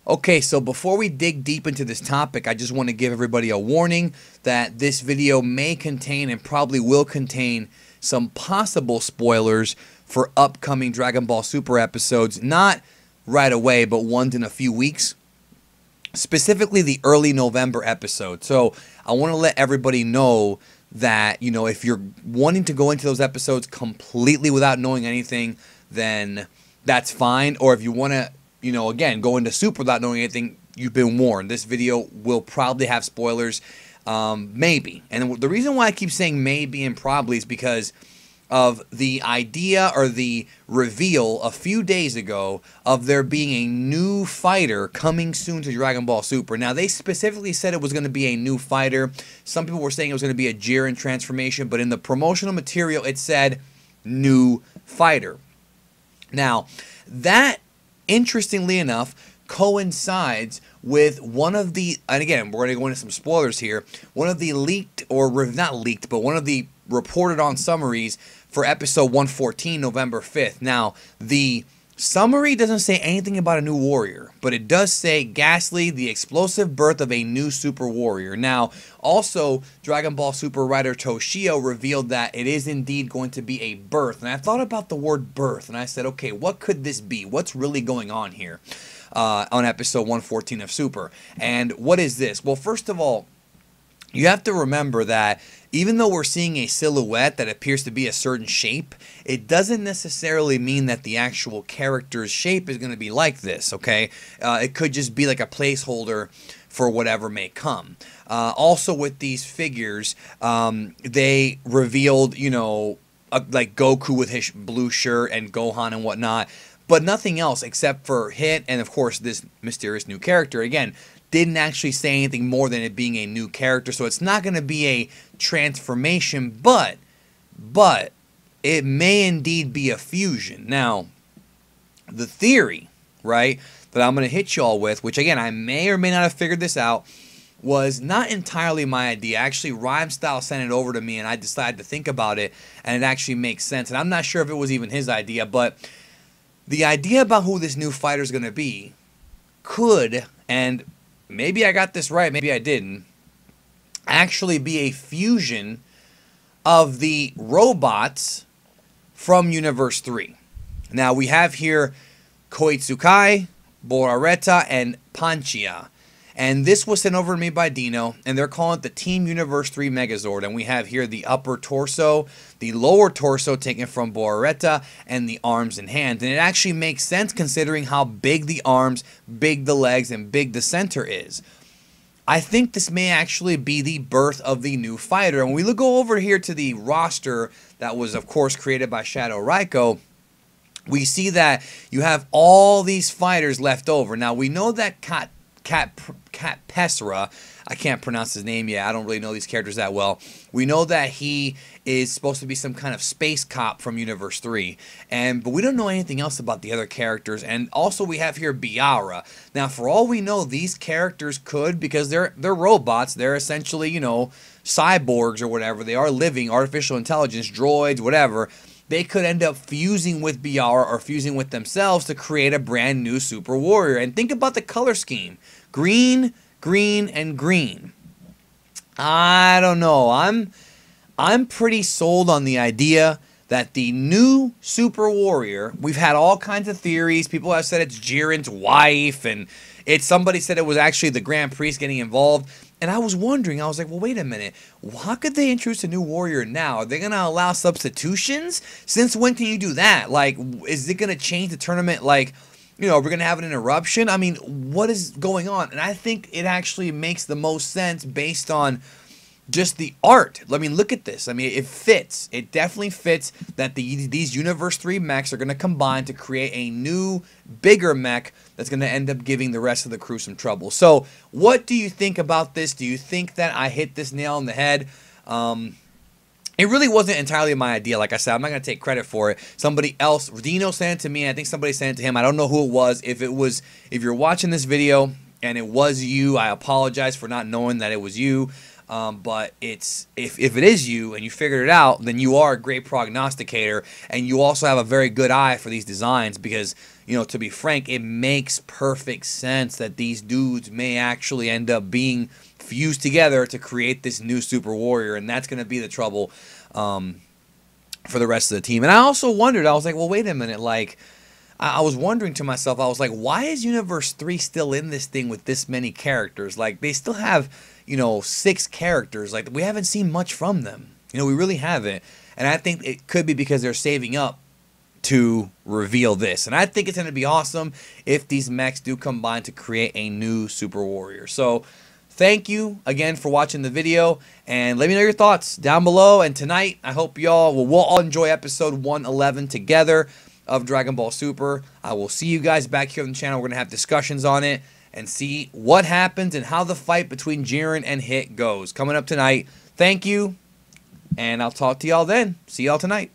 Okay, so before we dig deep into this topic, I just want to give everybody a warning that this video may contain and probably will contain some possible spoilers for upcoming Dragon Ball Super episodes, not right away, but ones in a few weeks, specifically the early November episode. So I want to let everybody know that, if you're wanting to go into those episodes completely without knowing anything, then that's fine. Or if you want to, again, go into Super without knowing anything, you've been warned. This video will probably have spoilers, maybe. And the reason why I keep saying maybe and probably is because of the idea or the reveal a few days ago of there being a new fighter coming soon to Dragon Ball Super. Now, they specifically said it was going to be a new fighter. Some people were saying it was going to be a Jiren transformation, but in the promotional material, it said new fighter. Now, that, interestingly enough, coincides with one of the, and again, we're going to go into some spoilers here, one of the leaked, or not leaked, but one of the reported on summaries for episode 114, November 5th. Now, the summary doesn't say anything about a new warrior, but it does say Ghastly, the explosive birth of a new super warrior. Now, also, Dragon Ball Super writer Toshio revealed that it is indeed going to be a birth. And I thought about the word birth, and I said, okay, what could this be? What's really going on here on episode 114 of Super? And what is this? Well, first of all, you have to remember that even though we're seeing a silhouette that appears to be a certain shape, it doesn't necessarily mean that the actual character's shape is going to be like this, okay? It could just be like a placeholder for whatever may come. Also with these figures, they revealed, like Goku with his blue shirt and Gohan and whatnot, but nothing else except for Hit and, of course, this mysterious new character. Again, didn't actually say anything more than it being a new character, so it's not going to be a transformation, but it may indeed be a fusion. Now, the theory, right, that I'm going to hit y'all with, which again, I may or may not have figured this out, was not entirely my idea. Actually, Rhyme Style sent it over to me, and I decided to think about it, and it actually makes sense. And I'm not sure if it was even his idea, but the idea about who this new fighter is going to be could, and maybe I got this right, maybe I didn't, actually be a fusion of the robots from Universe 3. Now, we have here Koitsukai, Borareta, and Panchia. And this was sent over to me by Dino, and they're calling it the Team Universe 3 Megazord. And we have here the upper torso, the lower torso taken from Borareta, and the arms and hands. And it actually makes sense considering how big the arms, big the legs, and big the center is. I think this may actually be the birth of the new fighter. And when we go over here to the roster that was, of course, created by Shadow Raiko, we see that you have all these fighters left over. Now, we know that Cat Pesra, I can't pronounce his name yet, I don't really know these characters that well. We know that he is supposed to be some kind of space cop from Universe 3, but we don't know anything else about the other characters. And also we have here Biara. Now, for all we know, these characters could, because they're robots, they're essentially, cyborgs or whatever, they are living, artificial intelligence, droids, whatever. They could end up fusing with Biara or fusing with themselves to create a brand new Super Warrior. And think about the color scheme. Green, green, and green. I don't know. I'm pretty sold on the idea that the new Super Warrior, we've had all kinds of theories. People have said it's Jiren's wife, and somebody said it was actually the Grand Priest getting involved. And I was wondering, I was like, well, wait a minute. How could they introduce a new warrior now? Are they going to allow substitutions? Since when can you do that? Like, is it going to change the tournament? Like, we're going to have an interruption? I mean, what is going on? And I think it actually makes the most sense based on just the art. I mean, look at this. I mean, it fits. It definitely fits that these Universe 3 mechs are going to combine to create a new, bigger mech that's going to end up giving the rest of the crew some trouble. So, what do you think about this? Do you think that I hit this nail on the head? It really wasn't entirely my idea. Like I said, I'm not going to take credit for it. Somebody else, Dino sent it to me, and I think somebody sent it to him. I don't know who it was. If you're watching this video and it was you, I apologize for not knowing that it was you. But if it is you and you figured it out, then you are a great prognosticator, and you also have a very good eye for these designs, because to be frank, it makes perfect sense that these dudes may actually end up being fused together to create this new Super Warrior, and that's going to be the trouble for the rest of the team. And I also wondered, I was like, well, wait a minute, like, I was wondering to myself, I was like, why is Universe 3 still in this thing with this many characters? Like, they still have, 6 characters. Like, we haven't seen much from them. We really haven't. And I think it could be because they're saving up to reveal this. And I think it's going to be awesome if these mechs do combine to create a new Super Warrior. So, thank you again for watching the video, and let me know your thoughts down below. And tonight, I hope we'll all enjoy episode 111 together of Dragon Ball Super. I will see you guys back here on the channel. We're going to have discussions on it and see what happens and how the fight between Jiren and Hit goes. Coming up tonight. Thank you, and I'll talk to y'all then. See y'all tonight.